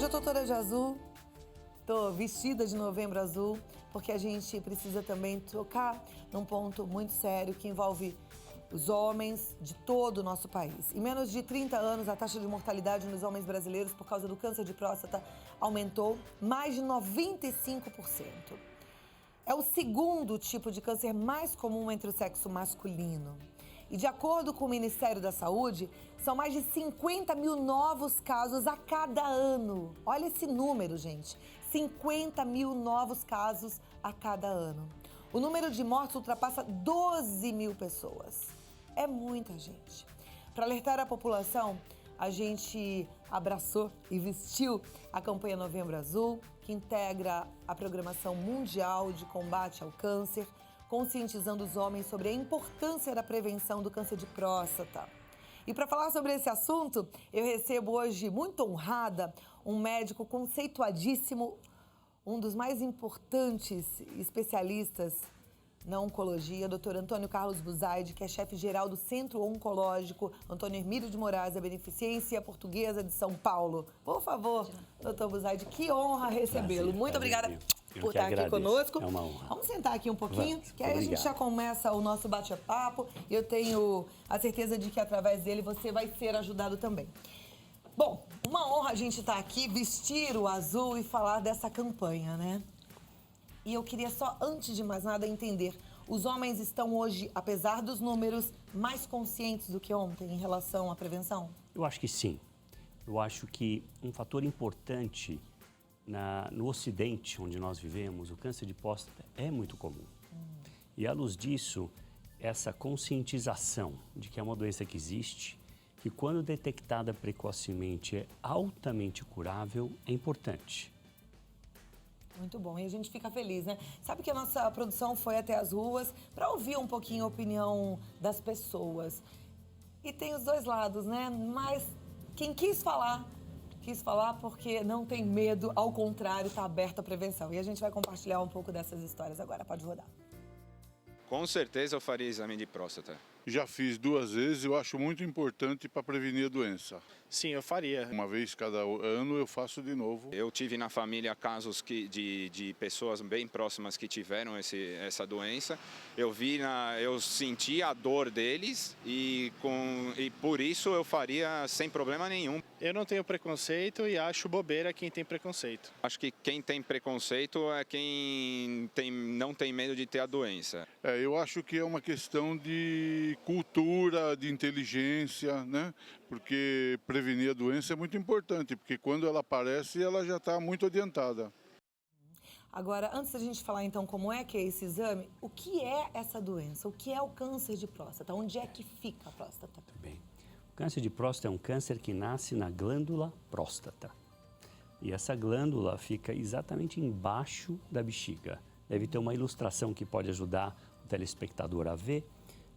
eu tô toda de azul, tô vestida de Novembro Azul, porque a gente precisa também tocar num ponto muito sério que envolve os homens de todo o nosso país. Em menos de 30 anos, a taxa de mortalidade nos homens brasileiros por causa do câncer de próstata aumentou mais de 95%. É o segundo tipo de câncer mais comum entre o sexo masculino. E de acordo com o Ministério da Saúde, são mais de 50 mil novos casos a cada ano. Olha esse número, gente. 50 mil novos casos a cada ano. O número de mortes ultrapassa 12 mil pessoas. É muita gente. Para alertar a população, a gente abraçou e vestiu a campanha Novembro Azul, que integra a programação mundial de combate ao câncer, conscientizando os homens sobre a importância da prevenção do câncer de próstata. E para falar sobre esse assunto, eu recebo hoje, muito honrada, um médico conceituadíssimo, um dos mais importantes especialistas na oncologia, Dr. Antônio Carlos Buzaide, que é chefe-geral do Centro Oncológico Antônio Hermílio de Moraes, a Beneficência Portuguesa de São Paulo. Por favor, Dr. Buzaide, que honra recebê-lo. Muito obrigada por estar aqui conosco. É uma honra. Vamos sentar aqui um pouquinho, que aí a gente Obrigado. já começa o nosso bate-papo. E eu tenho a certeza de que através dele você vai ser ajudado também. Bom, uma honra a gente estar aqui, vestir o azul e falar dessa campanha, né? E eu queria só, antes de mais nada, entender. Os homens estão hoje, apesar dos números, mais conscientes do que ontem em relação à prevenção? Eu acho que sim. Eu acho que um fator importante no Ocidente, onde nós vivemos, o câncer de próstata é muito comum. E à luz disso, essa conscientização de que é uma doença que existe, que quando detectada precocemente é altamente curável, é importante. Muito bom, e a gente fica feliz, né? Sabe que a nossa produção foi até as ruas para ouvir um pouquinho a opinião das pessoas. E tem os dois lados, né? Mas quem quis falar porque não tem medo, ao contrário, está aberto à prevenção. E a gente vai compartilhar um pouco dessas histórias agora. Pode rodar. Com certeza eu faria exame de próstata. Já fiz 2 vezes, eu acho muito importante para prevenir a doença. Sim, eu faria. Uma vez cada ano eu faço de novo. Eu tive na família casos de pessoas bem próximas que tiveram essa doença. Eu senti a dor deles e por isso eu faria sem problema nenhum. Eu não tenho preconceito e acho bobeira quem tem preconceito. Acho que quem tem preconceito é quem não tem medo de ter a doença. Eu acho que é uma questão de cultura, de inteligência, né? Porque prevenir a doença é muito importante, porque quando ela aparece, ela já está muito adiantada. Agora, antes da gente falar então como é que é esse exame, o que é essa doença? O que é o câncer de próstata? Onde é que fica a próstata? Bem, o câncer de próstata é um câncer que nasce na glândula próstata. E essa glândula fica exatamente embaixo da bexiga. Deve ter uma ilustração que pode ajudar o telespectador a ver,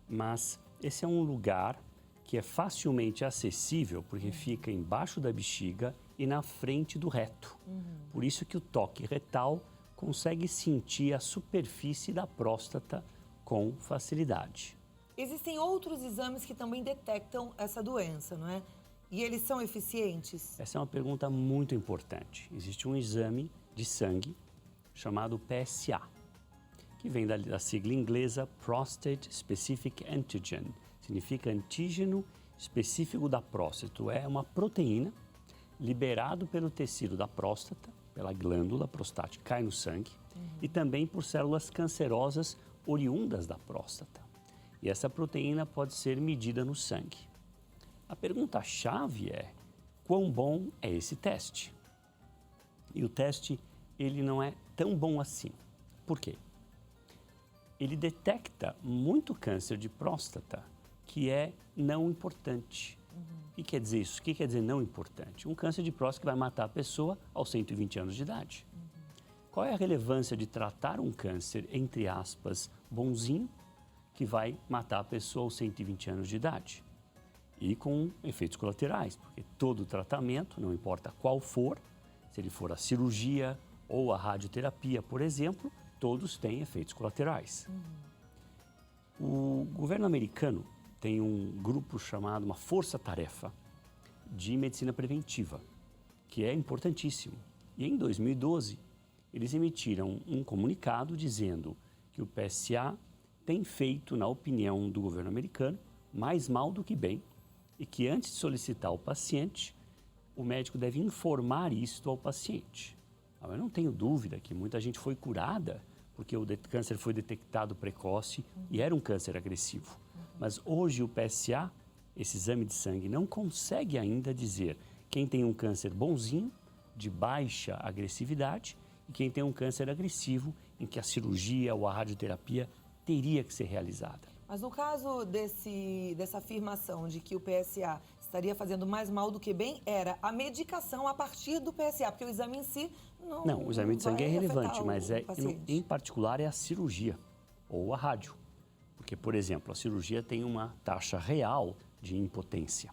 mas esse é um lugar que é facilmente acessível porque fica embaixo da bexiga e na frente do reto. Por isso que o toque retal consegue sentir a superfície da próstata com facilidade. Existem outros exames que também detectam essa doença, não é? E eles são eficientes? Essa é uma pergunta muito importante. Existe um exame de sangue chamado PSA, que vem da sigla inglesa Prostate Specific Antigen. Significa antígeno específico da próstata. É uma proteína liberado pelo tecido da próstata, pela glândula prostática, cai no sangue, e também por células cancerosas oriundas da próstata. E essa proteína pode ser medida no sangue. A pergunta-chave é, quão bom é esse teste? E o teste, ele não é tão bom assim. Por quê? Ele detecta muito câncer de próstata que é não importante. O que quer dizer isso? O que quer dizer não importante? Um câncer de próstata que vai matar a pessoa aos 120 anos de idade. Qual é a relevância de tratar um câncer, entre aspas, bonzinho, que vai matar a pessoa aos 120 anos de idade? E com efeitos colaterais, porque todo tratamento, não importa qual for, se ele for a cirurgia ou a radioterapia, por exemplo, todos têm efeitos colaterais. O governo americano tem um grupo chamado, uma força-tarefa de medicina preventiva. que é importantíssimo. E em 2012, eles emitiram um comunicado dizendo que o PSA tem feito, na opinião do governo americano, mais mal do que bem e que antes de solicitar ao paciente, o médico deve informar isto ao paciente. Eu não tenho dúvida que muita gente foi curada porque o câncer foi detectado precoce e era um câncer agressivo. Mas hoje o PSA, esse exame de sangue, não consegue ainda dizer quem tem um câncer bonzinho, de baixa agressividade, e quem tem um câncer agressivo, em que a cirurgia ou a radioterapia teria que ser realizada. Mas no caso dessa afirmação de que o PSA estaria fazendo mais mal do que bem, era a medicação a partir do PSA, porque o exame em si não o exame de sangue é relevante, mas em particular é a cirurgia ou a rádio. Porque, por exemplo, a cirurgia tem uma taxa real de impotência,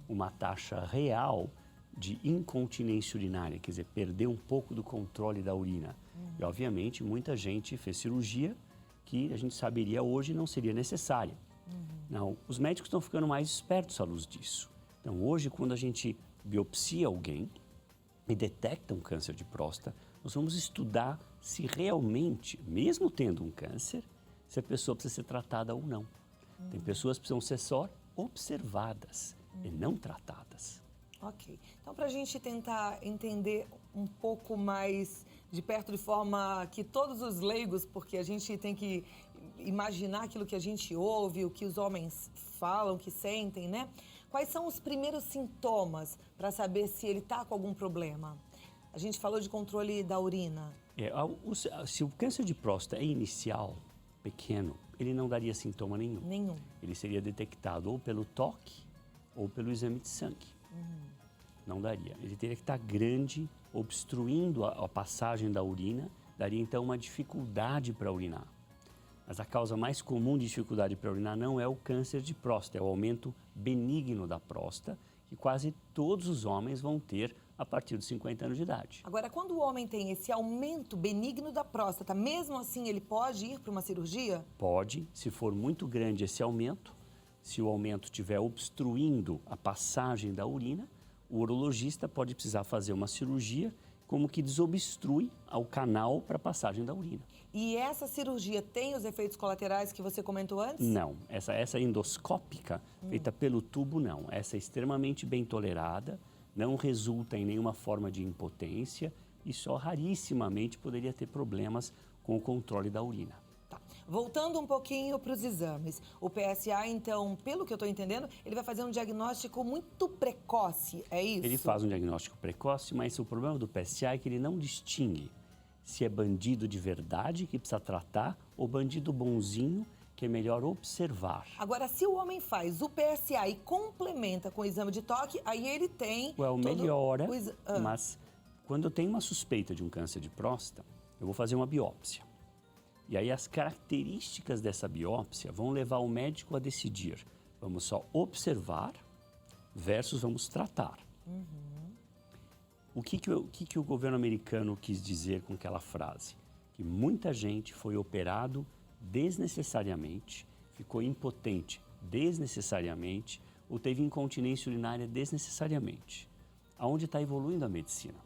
uma taxa real de incontinência urinária, quer dizer, perder um pouco do controle da urina. E, obviamente, muita gente fez cirurgia que a gente saberia hoje não seria necessária. Não, os médicos estão ficando mais espertos à luz disso. Então, hoje, quando a gente biopsia alguém e detecta um câncer de próstata, nós vamos estudar se realmente, mesmo tendo um câncer, se a pessoa precisa ser tratada ou não. Tem pessoas que precisam ser só observadas e não tratadas. Ok. Então, para a gente tentar entender um pouco mais de perto, de forma que todos os leigos, porque a gente tem que imaginar aquilo que a gente ouve, o que os homens falam, que sentem, né? Quais são os primeiros sintomas para saber se ele está com algum problema? A gente falou de controle da urina. Se o câncer de próstata é inicial, pequeno, ele não daria sintoma nenhum. Nenhum. Ele seria detectado ou pelo toque ou pelo exame de sangue. Não daria. Ele teria que estar grande, obstruindo a passagem da urina, daria então uma dificuldade para urinar. Mas a causa mais comum de dificuldade para urinar não é o câncer de próstata, é o aumento benigno da próstata, que quase todos os homens vão ter a partir dos 50 anos de idade. Agora, quando o homem tem esse aumento benigno da próstata, mesmo assim ele pode ir para uma cirurgia? Pode, se for muito grande esse aumento, se o aumento estiver obstruindo a passagem da urina, o urologista pode precisar fazer uma cirurgia como que desobstrui o canal para a passagem da urina. E essa cirurgia tem os efeitos colaterais que você comentou antes? Não, essa endoscópica, feita pelo tubo, não. Essa é extremamente bem tolerada, não resulta em nenhuma forma de impotência e só rarissimamente poderia ter problemas com o controle da urina. Tá. Voltando um pouquinho para os exames, o PSA, então, pelo que eu estou entendendo, ele vai fazer um diagnóstico muito precoce, é isso? Ele faz um diagnóstico precoce, mas o problema do PSA é que ele não distingue se é bandido de verdade, que precisa tratar, ou bandido bonzinho, que é melhor observar. Agora, se o homem faz o PSA e complementa com o exame de toque, aí ele tem... melhora, mas quando eu tenho uma suspeita de um câncer de próstata, eu vou fazer uma biópsia. E aí as características dessa biópsia vão levar o médico a decidir, vamos só observar versus vamos tratar. O que o governo americano quis dizer com aquela frase? Que muita gente foi operado desnecessariamente, ficou impotente desnecessariamente ou teve incontinência urinária desnecessariamente. Aonde está evoluindo a medicina?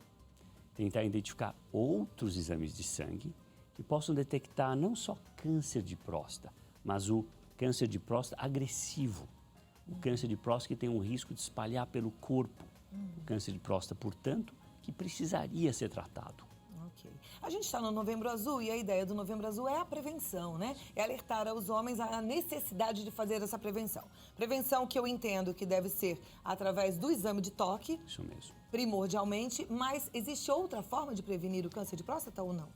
Tentar identificar outros exames de sangue que possam detectar não só câncer de próstata, mas o câncer de próstata agressivo, o câncer de próstata que tem um risco de espalhar pelo corpo, o câncer de próstata, portanto, que precisaria ser tratado. Ok. A gente está no Novembro Azul e a ideia do Novembro Azul é a prevenção, né? É alertar aos homens a necessidade de fazer essa prevenção. Prevenção que eu entendo que deve ser através do exame de toque. Isso mesmo. Primordialmente, mas existe outra forma de prevenir o câncer de próstata ou não?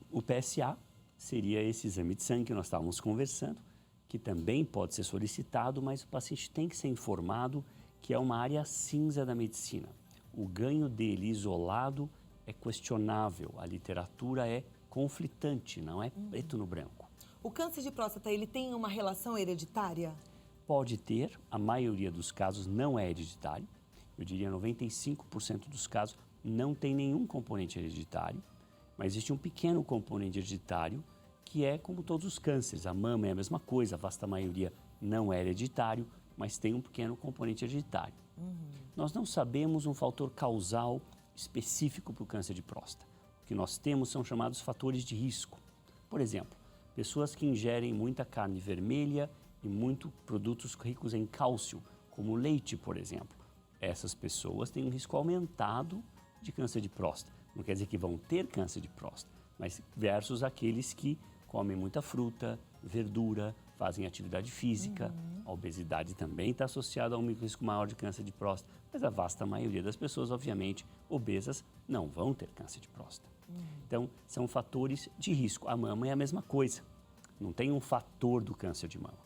O PSA seria esse exame de sangue que nós estávamos conversando, que também pode ser solicitado, mas o paciente tem que ser informado que é uma área cinza da medicina. O ganho dele isolado é questionável, a literatura é conflitante, não é preto no branco. O câncer de próstata, ele tem uma relação hereditária? Pode ter, a maioria dos casos não é hereditário. Eu diria 95% dos casos não tem nenhum componente hereditário, mas existe um pequeno componente hereditário que é como todos os cânceres. A mama é a mesma coisa, a vasta maioria não é hereditário, mas tem um pequeno componente hereditário. Nós não sabemos um fator causal específico para o câncer de próstata. O que nós temos são chamados fatores de risco. Por exemplo, pessoas que ingerem muita carne vermelha e muito produtos ricos em cálcio, como leite, por exemplo. Essas pessoas têm um risco aumentado de câncer de próstata. Não quer dizer que vão ter câncer de próstata, mas versus aqueles que comem muita fruta, verdura, fazem atividade física. A obesidade também está associada a um risco maior de câncer de próstata, mas a vasta maioria das pessoas, obviamente, obesas, não vão ter câncer de próstata. Então, são fatores de risco. A mama é a mesma coisa. Não tem um fator do câncer de mama.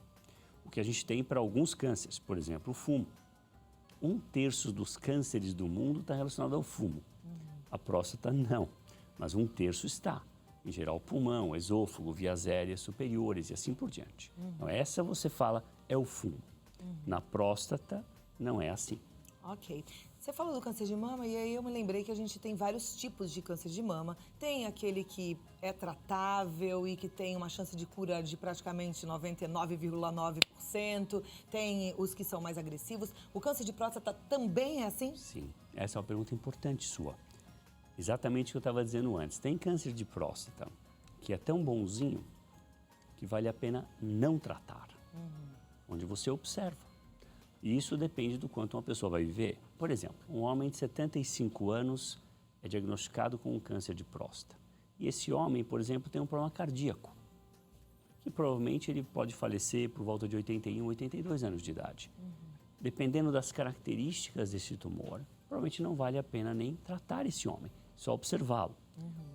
O que a gente tem para alguns cânceres, por exemplo, o fumo. 1/3 dos cânceres do mundo está relacionado ao fumo. A próstata não, mas 1/3 está. Em geral, pulmão, esôfago, vias aéreas superiores e assim por diante. Então, essa você fala é o fumo. Na próstata, não é assim. Ok. Você falou do câncer de mama e aí eu me lembrei que a gente tem vários tipos de câncer de mama. Tem aquele que é tratável e que tem uma chance de cura de praticamente 99,9%. Tem os que são mais agressivos. O câncer de próstata também é assim? Sim, essa é uma pergunta importante sua. Exatamente o que eu estava dizendo antes. Tem câncer de próstata que é tão bonzinho que vale a pena não tratar, onde você observa. E isso depende do quanto uma pessoa vai viver. Por exemplo, um homem de 75 anos é diagnosticado com um câncer de próstata. E esse homem, por exemplo, tem um problema cardíaco, que provavelmente ele pode falecer por volta de 81, 82 anos de idade. Dependendo das características desse tumor, provavelmente não vale a pena nem tratar esse homem, só observá-lo.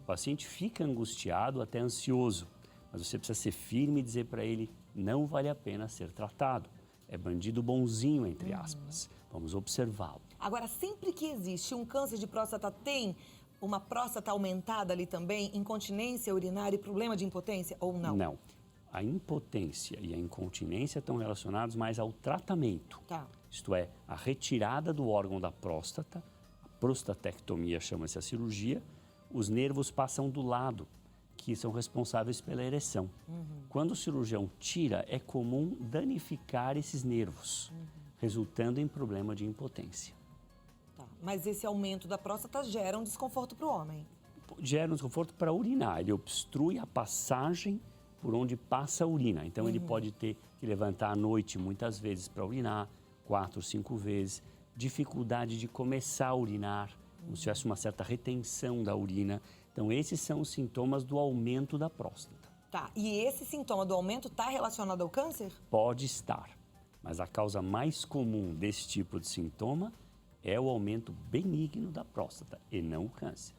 O paciente fica angustiado, até ansioso, mas você precisa ser firme e dizer para ele, não vale a pena ser tratado. É bandido bonzinho, entre aspas. Vamos observá-lo. Agora, sempre que existe um câncer de próstata, tem uma próstata aumentada ali também, incontinência urinária e problema de impotência ou não? Não. A impotência e a incontinência estão relacionados mais ao tratamento. Tá. Isto é, a retirada do órgão da próstata, a prostatectomia chama-se a cirurgia, os nervos passam do lado, que são responsáveis pela ereção. Quando o cirurgião tira, é comum danificar esses nervos, resultando em problema de impotência. Tá. Mas esse aumento da próstata gera um desconforto para o homem. Gera um desconforto para urinar, ele obstrui a passagem por onde passa a urina. Então, ele pode ter que levantar à noite muitas vezes para urinar, 4, 5 vezes, dificuldade de começar a urinar, como se tivesse uma certa retenção da urina. Então, esses são os sintomas do aumento da próstata. Tá. E esse sintoma do aumento está relacionado ao câncer? Pode estar, mas a causa mais comum desse tipo de sintoma é o aumento benigno da próstata e não o câncer.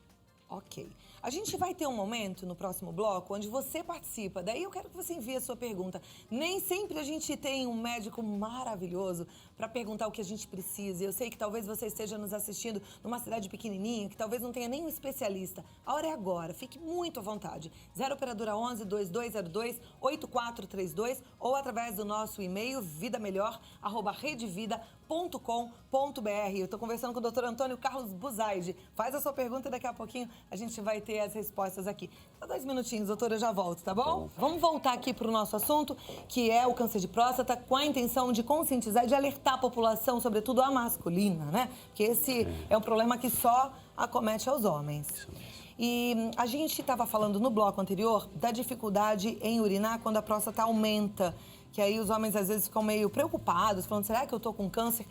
Ok. A gente vai ter um momento no próximo bloco onde você participa. Daí eu quero que você envie a sua pergunta. Nem sempre a gente tem um médico maravilhoso para perguntar o que a gente precisa. Eu sei que talvez você esteja nos assistindo numa cidade pequenininha, que talvez não tenha nenhum especialista. A hora é agora. Fique muito à vontade. 0 operadora 11 2202 8432 ou através do nosso e-mail vidamelhor@redevida.com.br. Eu estou conversando com o Dr. Antônio Carlos Buzaide. Faz a sua pergunta e daqui a pouquinho a gente vai ter as respostas aqui. Só 2 minutinhos, doutora, eu já volto, tá bom? Vamos voltar aqui para o nosso assunto, que é o câncer de próstata, com a intenção de conscientizar e de alertar a população, sobretudo a masculina, né? Porque esse é um problema que só acomete aos homens. E a gente estava falando no bloco anterior da dificuldade em urinar quando a próstata aumenta, que aí os homens às vezes ficam meio preocupados, falando, será que eu tô com câncer?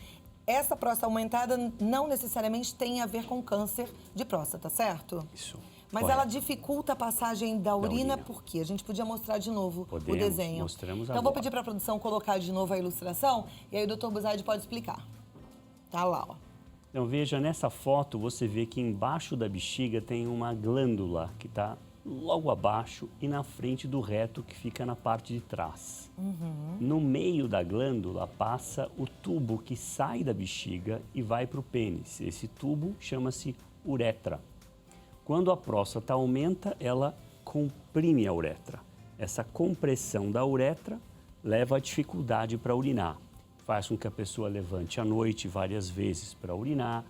Essa próstata aumentada não necessariamente tem a ver com câncer de próstata, certo? Isso. Mas Correto. ela dificulta a passagem da urina, por quê? A gente podia mostrar de novo o desenho. Mostramos então, eu vou pedir para a produção colocar de novo a ilustração e aí o Dr. Buzaide pode explicar. Tá lá, ó. Então, veja, nessa foto você vê que embaixo da bexiga tem uma glândula que está logo abaixo e na frente do reto que fica na parte de trás. No meio da glândula passa o tubo que sai da bexiga e vai para o pênis. Esse tubo chama-se uretra. Quando a próstata aumenta, ela comprime a uretra. Essa compressão da uretra leva à dificuldade para urinar. Faz com que a pessoa levante à noite várias vezes para urinar,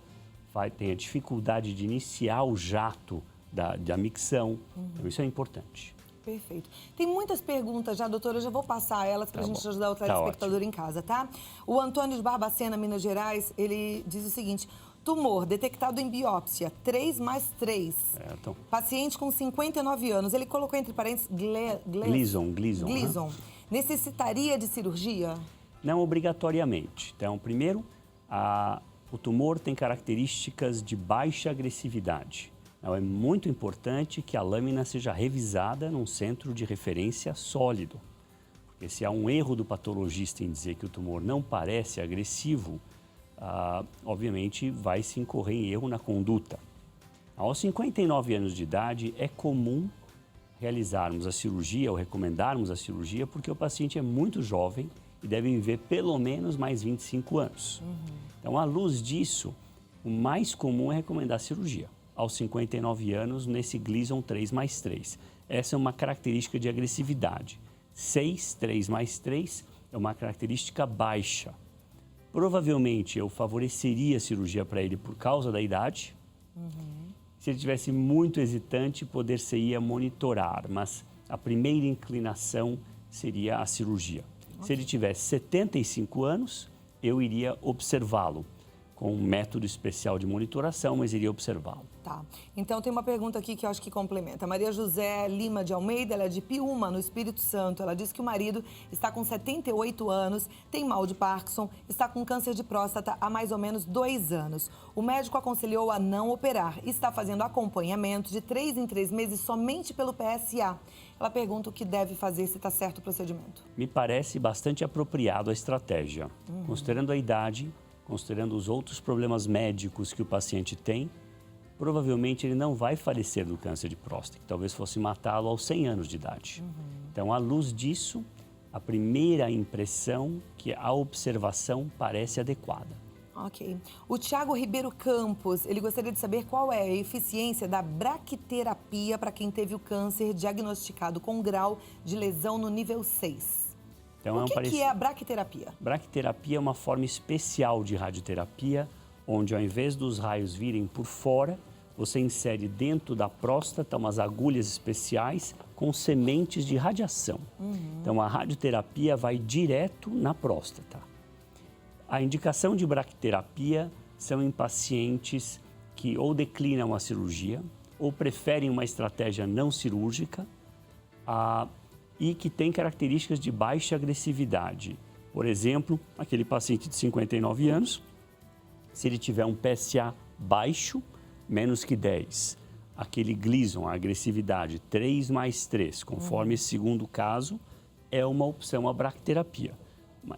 tenha dificuldade de iniciar o jato da micção. Então, isso é importante. Perfeito. Tem muitas perguntas já, doutora, eu já vou passar elas para a gente ajudar o telespectador em casa, tá? O Antônio de Barbacena, Minas Gerais, ele diz o seguinte: tumor detectado em biópsia, 3+3. Certo. Paciente com 59 anos, ele colocou entre parênteses Gleason. Gleason. Necessitaria de cirurgia? Não obrigatoriamente. Então, primeiro, o tumor tem características de baixa agressividade. Então, é muito importante que a lâmina seja revisada num centro de referência sólido. Porque se há um erro do patologista em dizer que o tumor não parece agressivo, obviamente vai se incorrer em erro na conduta. Aos 59 anos de idade, é comum realizarmos a cirurgia ou recomendarmos a cirurgia porque o paciente é muito jovem e deve viver pelo menos mais 25 anos. Então, à luz disso, o mais comum é recomendar a cirurgia aos 59 anos nesse Gleason 3+3. Essa é uma característica de agressividade. 6, 3+3 é uma característica baixa. Provavelmente eu favoreceria a cirurgia para ele por causa da idade. Se ele tivesse muito hesitante, poder-se-ia monitorar, mas a primeira inclinação seria a cirurgia. Se ele tivesse 75 anos, eu iria observá-lo com um método especial de monitoração, mas iria observá-lo. Tá. Então tem uma pergunta aqui que eu acho que complementa. Maria José Lima de Almeida, ela é de Piúma, no Espírito Santo. Ela diz que o marido está com 78 anos, tem mal de Parkinson, está com câncer de próstata há mais ou menos 2 anos. O médico aconselhou a não operar e está fazendo acompanhamento de 3 em 3 meses somente pelo PSA. Ela pergunta o que deve fazer, se está certo o procedimento. Me parece bastante apropriado a estratégia. Considerando a idade, considerando os outros problemas médicos que o paciente tem, provavelmente ele não vai falecer do câncer de próstata, que talvez fosse matá-lo aos 100 anos de idade. Então, à luz disso, a primeira impressão que a observação parece adequada. Ok. O Thiago Ribeiro Campos, ele gostaria de saber qual é a eficiência da braquiterapia para quem teve o câncer diagnosticado com grau de lesão no nível 6. Então, o que é a braquiterapia? Braquiterapia é uma forma especial de radioterapia, onde ao invés dos raios virem por fora, você insere dentro da próstata umas agulhas especiais com sementes de radiação. Então, a radioterapia vai direto na próstata. A indicação de braquiterapia são em pacientes que ou declinam a cirurgia, ou preferem uma estratégia não cirúrgica, e que tem características de baixa agressividade. Por exemplo, aquele paciente de 59 anos, se ele tiver um PSA baixo, menos que 10, aquele Gleason, a agressividade 3+3, conforme esse segundo caso, é uma opção a braquiterapia.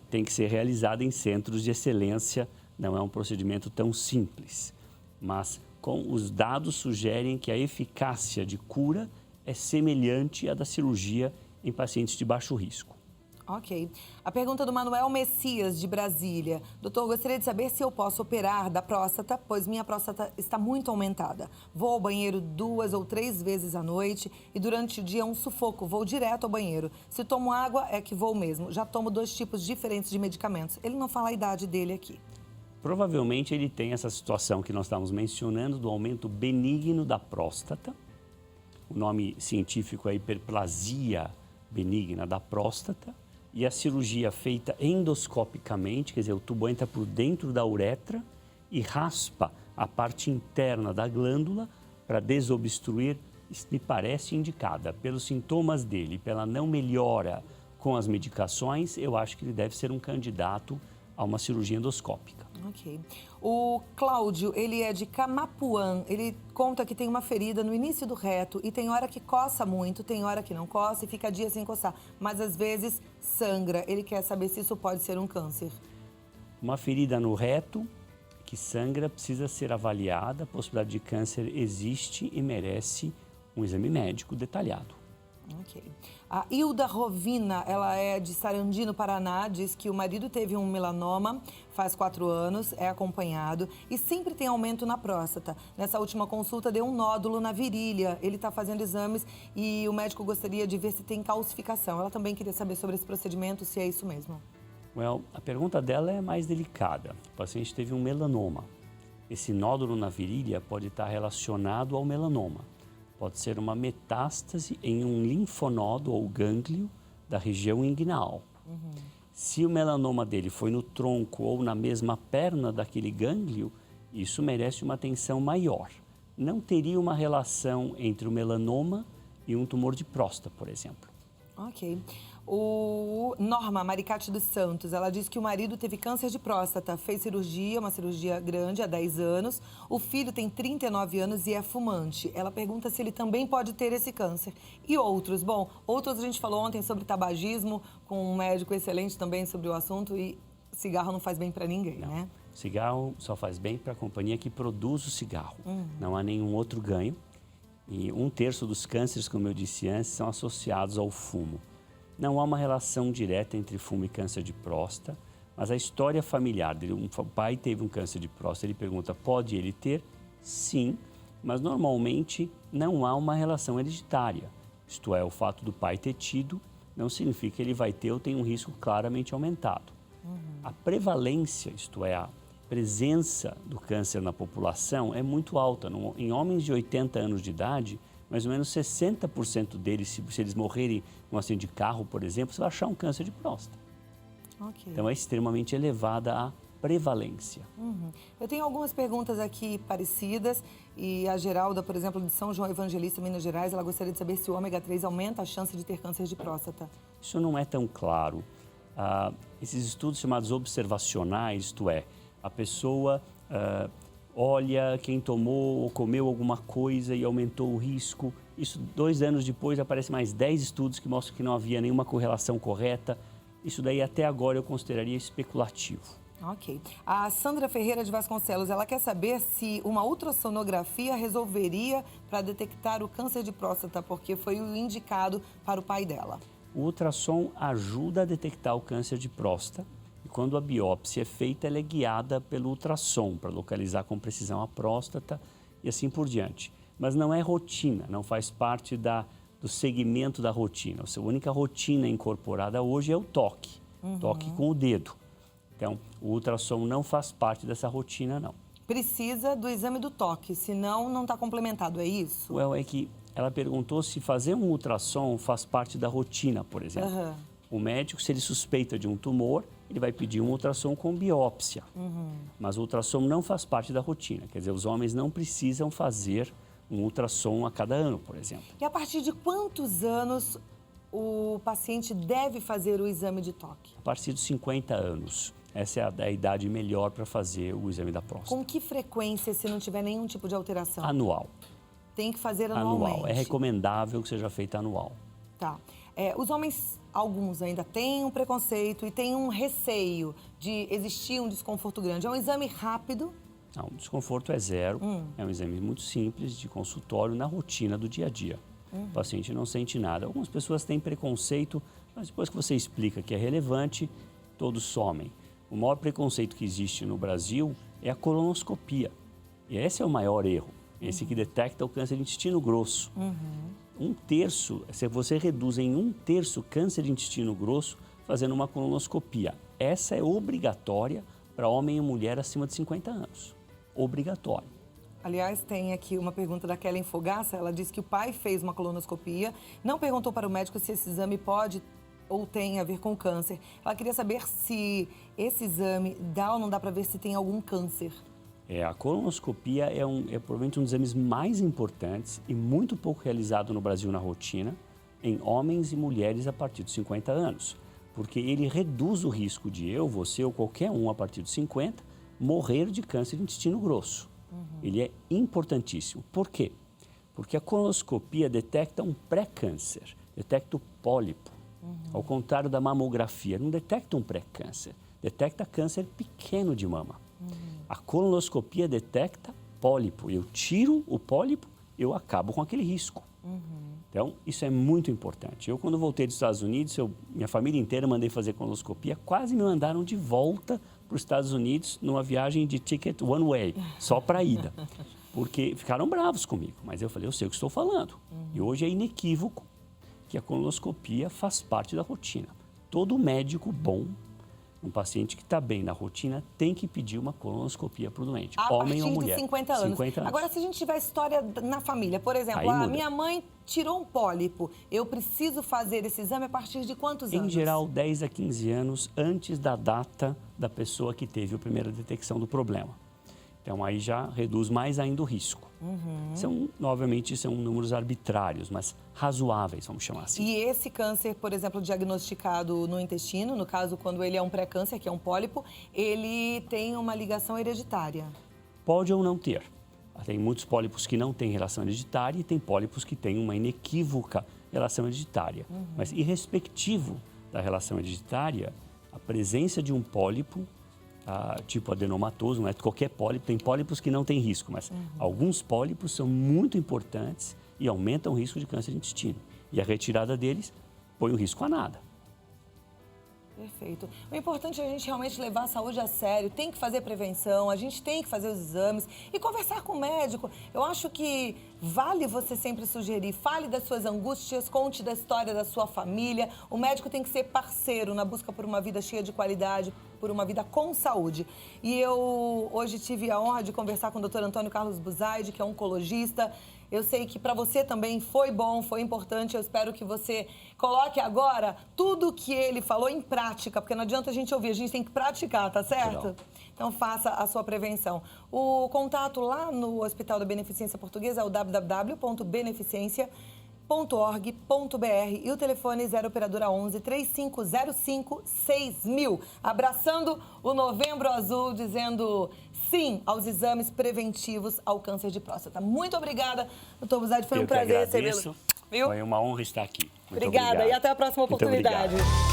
Tem que ser realizada em centros de excelência, não é um procedimento tão simples. Mas os dados sugerem que a eficácia de cura é semelhante à da cirurgia em pacientes de baixo risco. Ok. A pergunta do Manuel Messias, de Brasília. Doutor, gostaria de saber se eu posso operar da próstata, pois minha próstata está muito aumentada. Vou ao banheiro 2 ou 3 vezes à noite e durante o dia é um sufoco, vou direto ao banheiro. Se tomo água, é que vou mesmo. Já tomo 2 tipos diferentes de medicamentos. Ele não fala a idade dele aqui. Provavelmente ele tem essa situação que nós estamos mencionando do aumento benigno da próstata. O nome científico é hiperplasia benigna da próstata. E a cirurgia feita endoscopicamente, quer dizer, o tubo entra por dentro da uretra e raspa a parte interna da glândula para desobstruir, isso me parece indicada. Pelos sintomas dele, pela não melhora com as medicações, eu acho que ele deve ser um candidato a uma cirurgia endoscópica. Ok. O Cláudio, ele é de Camapuã. Ele conta que tem uma ferida no início do reto e tem hora que coça muito, tem hora que não coça e fica dias sem coçar. Mas às vezes sangra. Ele quer saber se isso pode ser um câncer. Uma ferida no reto que sangra precisa ser avaliada. A possibilidade de câncer existe e merece um exame médico detalhado. Ok. A Hilda Rovina, ela é de Sarandi, Paraná, diz que o marido teve um melanoma faz 4 anos, é acompanhado e sempre tem aumento na próstata. Nessa última consulta deu um nódulo na virilha, ele está fazendo exames e o médico gostaria de ver se tem calcificação. Ela também queria saber sobre esse procedimento, se é isso mesmo. A pergunta dela é mais delicada. O paciente teve um melanoma. Esse nódulo na virilha pode estar relacionado ao melanoma. Pode ser uma metástase em um linfonodo ou gânglio da região inguinal. Se o melanoma dele foi no tronco ou na mesma perna daquele gânglio, isso merece uma atenção maior. Não teria uma relação entre o melanoma e um tumor de próstata, por exemplo. Ok. O Norma Maricate dos Santos, ela diz que o marido teve câncer de próstata, fez cirurgia, uma cirurgia grande há 10 anos. O filho tem 39 anos e é fumante. Ela pergunta se ele também pode ter esse câncer. E outros? Bom, outros a gente falou ontem sobre tabagismo, com um médico excelente também sobre o assunto, e cigarro não faz bem para ninguém, né? Cigarro só faz bem para a companhia que produz o cigarro. Não há nenhum outro ganho. E 1/3 dos cânceres, como eu disse antes, são associados ao fumo. Não há uma relação direta entre fumo e câncer de próstata, mas a história familiar dele, um pai teve um câncer de próstata, ele pergunta, pode ele ter? Sim, mas normalmente não há uma relação hereditária. Isto é, o fato do pai ter tido não significa que ele vai ter ou tem um risco claramente aumentado. A prevalência, isto é, a presença do câncer na população é muito alta. Em homens de 80 anos de idade, mais ou menos 60% deles, se eles morrerem num acidente de carro, por exemplo, você vai achar um câncer de próstata. Ok. Então é extremamente elevada a prevalência. Eu tenho algumas perguntas aqui parecidas e a Geralda, por exemplo, de São João Evangelista, Minas Gerais, ela gostaria de saber se o ômega 3 aumenta a chance de ter câncer de próstata. Isso não é tão claro. Esses estudos chamados observacionais, isto é, a pessoa olha quem tomou ou comeu alguma coisa e aumentou o risco. Isso 2 anos depois aparece mais 10 estudos que mostram que não havia nenhuma correlação correta. Isso daí até agora eu consideraria especulativo. Ok. A Sandra Ferreira de Vasconcelos, ela quer saber se uma ultrassonografia resolveria para detectar o câncer de próstata, porque foi o indicado para o pai dela. O ultrassom ajuda a detectar o câncer de próstata e quando a biópsia é feita, ela é guiada pelo ultrassom para localizar com precisão a próstata e assim por diante. Mas não é rotina, não faz parte do segmento da rotina. A única rotina incorporada hoje é o toque, toque com o dedo. Então, o ultrassom não faz parte dessa rotina, não. Precisa do exame do toque, senão não está complementado, é isso? É que ela perguntou se fazer um ultrassom faz parte da rotina, por exemplo. O médico, se ele suspeita de um tumor, ele vai pedir um ultrassom com biópsia. Mas o ultrassom não faz parte da rotina. Quer dizer, os homens não precisam fazer um ultrassom a cada ano, por exemplo. E a partir de quantos anos o paciente deve fazer o exame de toque? A partir dos 50 anos. Essa é a idade melhor para fazer o exame da próstata. Com que frequência, se não tiver nenhum tipo de alteração? Anual. Tem que fazer anualmente? Anual. É recomendável que seja feita anual. Tá. Os homens, alguns ainda têm um preconceito e têm um receio de existir um desconforto grande. É um exame rápido? Não, o desconforto é zero. É um exame muito simples, de consultório, na rotina do dia a dia. O paciente não sente nada. Algumas pessoas têm preconceito, mas depois que você explica que é relevante, todos somem. O maior preconceito que existe no Brasil é a colonoscopia. E esse é o maior erro. Esse que detecta o câncer de intestino grosso. 1/3, se você reduz em 1/3 câncer de intestino grosso fazendo uma colonoscopia. Essa é obrigatória para homem e mulher acima de 50 anos. Obrigatório. Aliás, tem aqui uma pergunta da Kellen Fogaça. Ela disse que o pai fez uma colonoscopia, não perguntou para o médico se esse exame pode ou tem a ver com câncer. Ela queria saber se esse exame dá ou não dá para ver se tem algum câncer. A colonoscopia é provavelmente um dos exames mais importantes e muito pouco realizado no Brasil na rotina em homens e mulheres a partir dos 50 anos. Porque ele reduz o risco de você ou qualquer um a partir dos 50 morrer de câncer de intestino grosso. Ele é importantíssimo. Por quê? Porque a colonoscopia detecta um pré-câncer, detecta o pólipo. Ao contrário da mamografia, não detecta um pré-câncer, detecta câncer pequeno de mama. A colonoscopia detecta pólipo. Eu tiro o pólipo, eu acabo com aquele risco. Então, isso é muito importante. Eu, quando voltei dos Estados Unidos, minha família inteira mandei fazer colonoscopia, quase me mandaram de volta para os Estados Unidos numa viagem de ticket one way, só para a ida. Porque ficaram bravos comigo, mas eu falei, eu sei o que estou falando. E hoje é inequívoco que a colonoscopia faz parte da rotina. Todo médico bom Um paciente que está bem na rotina tem que pedir uma colonoscopia para o doente, A homem ou partir mulher. de 50 anos. 50 anos. Agora, se a gente tiver história na família, por exemplo, Aí a muda. minha mãe tirou um pólipo, eu preciso fazer esse exame a partir de quantos anos? Em geral, 10 a 15 anos antes da data da pessoa que teve a primeira detecção do problema. Então, aí já reduz mais ainda o risco. Obviamente, são números arbitrários, mas razoáveis, vamos chamar assim. E esse câncer, por exemplo, diagnosticado no intestino, no caso, quando ele é um pré-câncer, que é um pólipo, ele tem uma ligação hereditária? Pode ou não ter. Tem muitos pólipos que não têm relação hereditária e tem pólipos que têm uma inequívoca relação hereditária. Mas, irrespectivo da relação hereditária, a presença de um pólipo, tipo adenomatoso, não é qualquer pólipo, tem pólipos que não têm risco, mas alguns pólipos são muito importantes e aumentam o risco de câncer de intestino. E a retirada deles põe o risco a nada. Perfeito. O importante é a gente realmente levar a saúde a sério, tem que fazer prevenção, a gente tem que fazer os exames e conversar com o médico. Eu acho que vale você sempre sugerir, fale das suas angústias, conte da história da sua família. O médico tem que ser parceiro na busca por uma vida cheia de qualidade, por uma vida com saúde. E eu hoje tive a honra de conversar com o Dr. Antônio Carlos Buzaide, que é oncologista. Eu sei que para você também foi bom, foi importante. Eu espero que você coloque agora tudo o que ele falou em prática, porque não adianta a gente ouvir, a gente tem que praticar, tá certo? Legal. Então faça a sua prevenção. O contato lá no Hospital da Beneficência Portuguesa é o www.beneficência.org.br e o telefone 0 operadora 11 3505 6000. Abraçando o Novembro Azul, dizendo sim aos exames preventivos ao câncer de próstata. Muito obrigada, doutor Buzaide, foi um prazer recebê-lo. Foi uma honra estar aqui. Muito Obrigada obrigado. e até a próxima Muito oportunidade. obrigado.